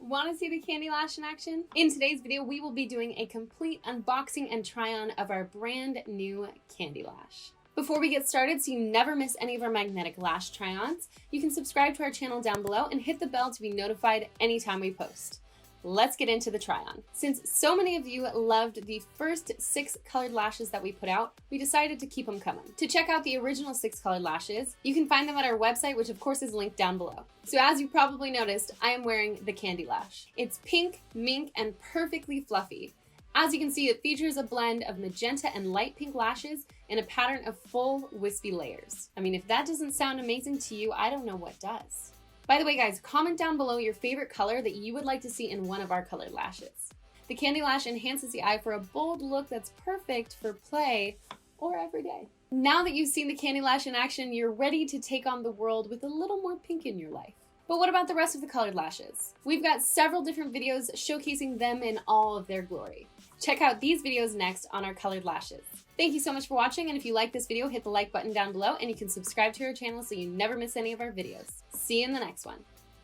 Want to see the candy lash in action? In today's video, we will be doing a complete unboxing and try-on of our brand new candy lash. Before we get started, so you never miss any of our magnetic lash try-ons, you can subscribe to our channel down below and hit the bell to be notified anytime we post. Let's get into the try-on. Since so many of you loved the first 6 colored lashes that we put out, we decided to keep them coming. To check out the original 6 colored lashes, you can find them at our website, which of course is linked down below. So as you probably noticed, I am wearing the candy lash. It's pink, mink, and perfectly fluffy. As you can see, it features a blend of magenta and light pink lashes and a pattern of full wispy layers. I mean, if that doesn't sound amazing to you, I don't know what does. By the way, guys, comment down below your favorite color that you would like to see in one of our colored lashes. The candy lash enhances the eye for a bold look that's perfect for play or every day. Now that you've seen the candy lash in action, you're ready to take on the world with a little more pink in your life. But what about the rest of the colored lashes? We've got several different videos showcasing them in all of their glory. Check out these videos next on our colored lashes. Thank you so much for watching, and if you like this video, hit the like button down below, and you can subscribe to our channel so you never miss any of our videos. See you in the next one.